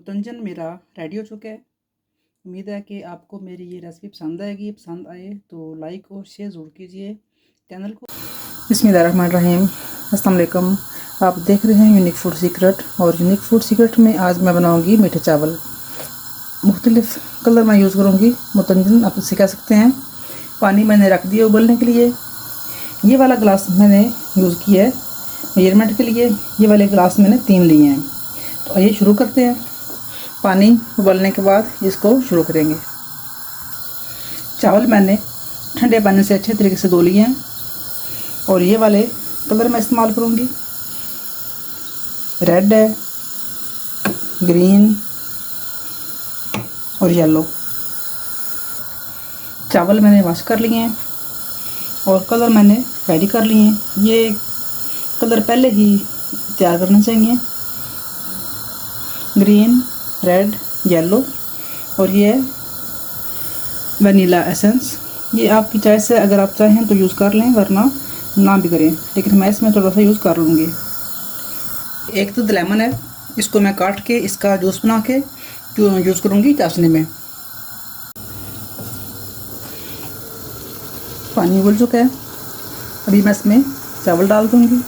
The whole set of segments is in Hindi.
तंजन मेरा रेडी हो चुका है। उम्मीद है कि आपको मेरी ये रेसिपी पसंद आएगी। पसंद आए तो लाइक और शेयर ज़रूर कीजिए चैनल को। बिस्मिल्लाहिर्रहमानिर्रहीम, अस्सलाम वालेकुम। आप देख रहे हैं यूनिक फूड सीक्रेट, और यूनिक फूड सीक्रेट में आज मैं बनाऊंगी मीठे चावल। मुख्तलिफ कलर मैं यूज़ करूंगी, मुतंजन आप इसे कह सकते हैं। पानी मैंने रख दिया उबलने के लिए। ये वाला गिलास मैंने यूज़ किया है मेजरमेंट के लिए। ये वाले गिलास मैंने 3 लिए हैं। तो आइए शुरू करते हैं। पानी उबलने के बाद इसको शुरू करेंगे। चावल मैंने ठंडे पानी से अच्छे तरीके से धो लिए हैं, और ये वाले कलर मैं इस्तेमाल करूँगी। रेड है, ग्रीन और येलो। चावल मैंने वॉश कर लिए हैं और कलर मैंने रेडी कर लिए हैं। ये कलर पहले ही तैयार करना चाहिए, ग्रीन, रेड, येलो, और ये वनीला एसेंस। ये आपकी चॉइस है, अगर आप चाहें तो यूज़ कर लें, वरना ना भी करें, लेकिन मैं इसमें थोड़ा सा यूज़ कर लूँगी। एक तो लेमन है, इसको मैं काट के इसका जूस बना के यूज़ करूँगी चाशनी में। पानी उबल चुका है, अभी मैं इसमें चावल डाल दूँगी।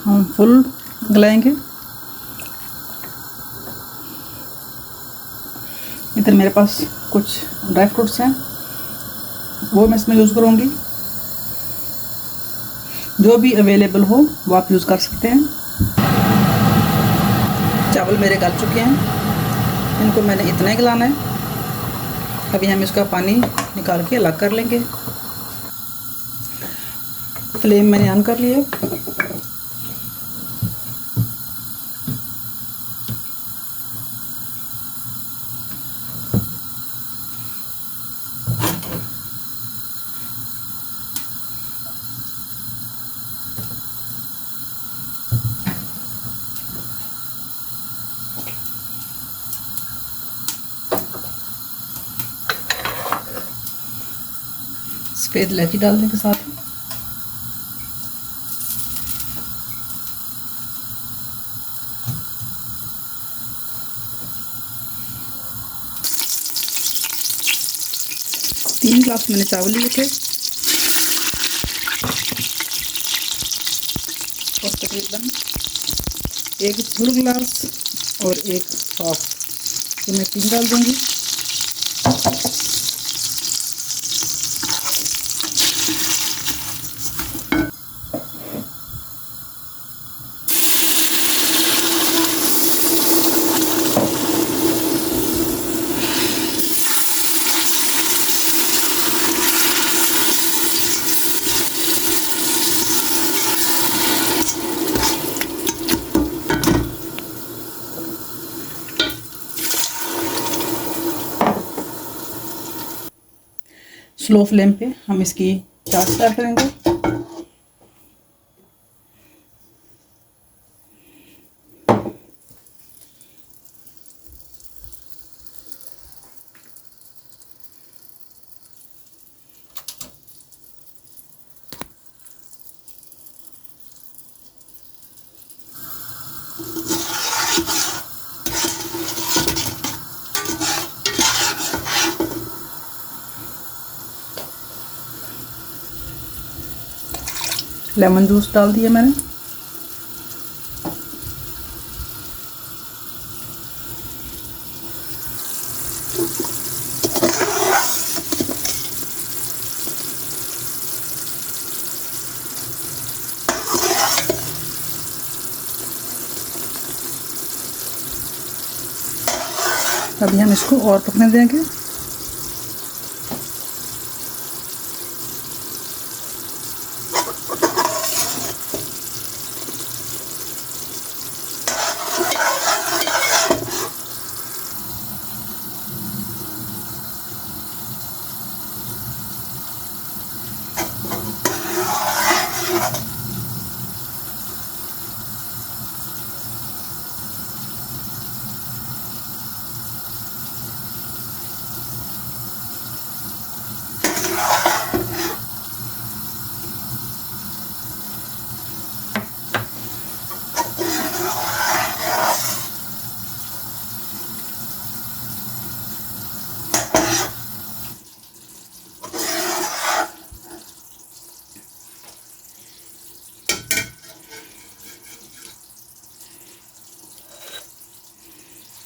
हम फुल गलाएंगे। इधर मेरे पास कुछ ड्राई फ्रूट्स हैं, वो मैं इसमें यूज़ करूँगी। जो भी अवेलेबल हो वो आप यूज़ कर सकते हैं। चावल मेरे गल चुके हैं, इनको मैंने इतना ही गलाना है। अभी हम इसका पानी निकाल के अलग कर लेंगे। फ्लेम मैंने ऑन कर लिया है। सफ़ेद इलायची डालने के साथ तीन ग्लास मैंने चावल लिए थे, और तकरीबन एक फुल ग्लास और एक हाफ, ये मैं 3 डाल दूँगी। स्लो फ्लेम पे हम इसकी चाट स्टार्ट करेंगे। लेमन जूस डाल दिया मैंने। अभी हम इसको और पकने देंगे।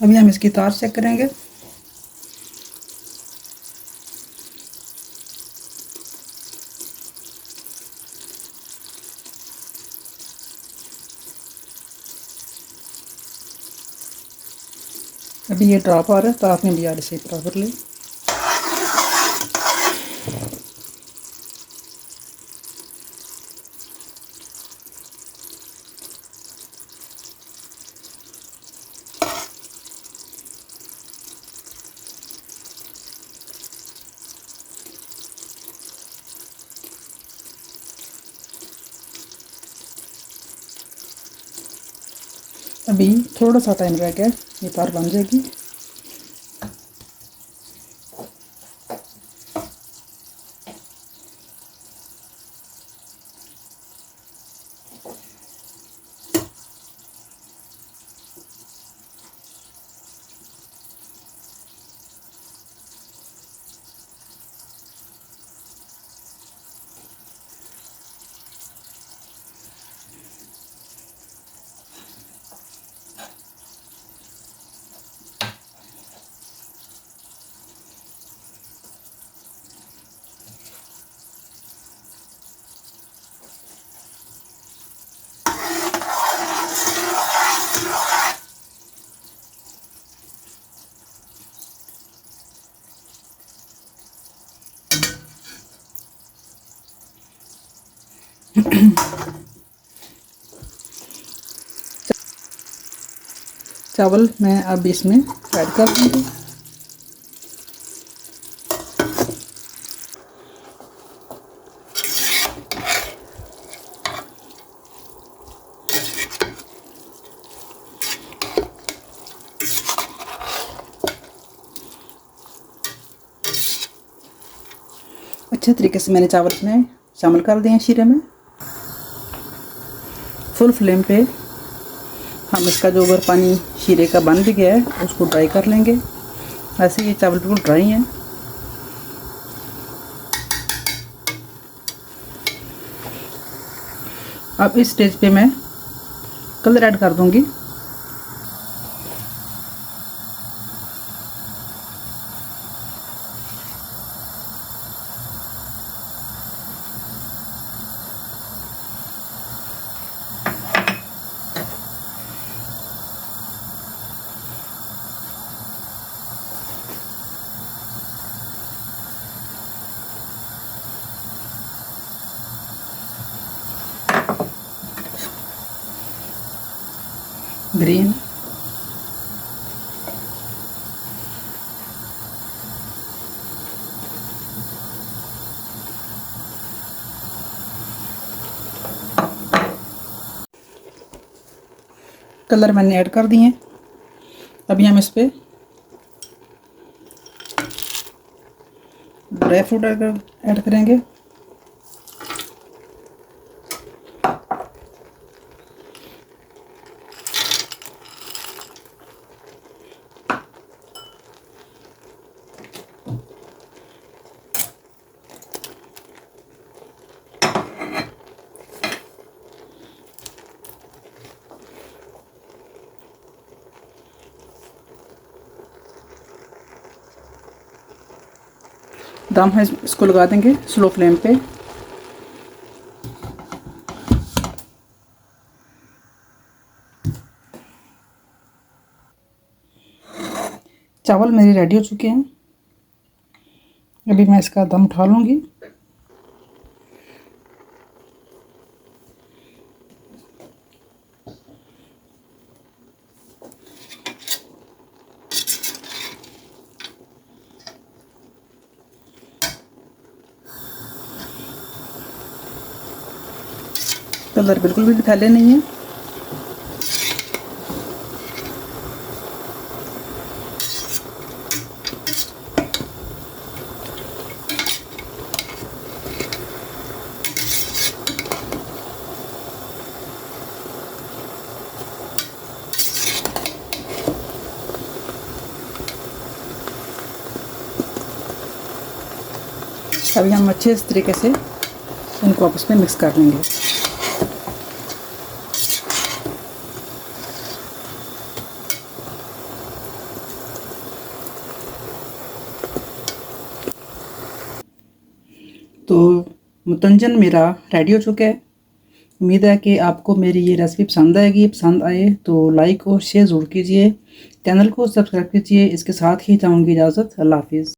अभी हम इसकी तार चेक करेंगे। अभी ये ड्रॉप आ रहा है, तार नहीं भी आ रही सही प्रॉपरली। अभी थोड़ा सा टाइम रह गया, ये तार बन जाएगी। चावल मैं अब इसमें ऐड कर दूँगी। अच्छे तरीके से मैंने चावल इसमें शामिल कर दिए हैं शीरे में। फुल फ्लेम पे हम इसका जो अगर पानी शीरे का बन भी गया है उसको ड्राई कर लेंगे। वैसे ये चावल बिल्कुल ड्राई हैं। अब इस स्टेज पे मैं कलर ऐड कर दूंगी। ग्रीन, कलर मैंने ऐड कर दिए। अभी हम इस पे ड्राई फ्रूट ऐड करेंगे। दम है इसको लगा देंगे स्लो फ्लेम पे। चावल मेरे रेडी हो चुके हैं। अभी मैं इसका दम उठा लूँगी। कलर बिल्कुल भी फैले नहीं है। अभी हम अच्छे इस तरीके से इनको आपस में मिक्स कर लेंगे। तो मुतंजन मेरा रेडी हो चुका है। उम्मीद है कि आपको मेरी ये रेसिपी पसंद आएगी। पसंद आए तो लाइक और शेयर ज़रूर कीजिए, चैनल को सब्सक्राइब कीजिए। इसके साथ ही चाहूँगी इजाज़त। अल्लाह हाफिज़।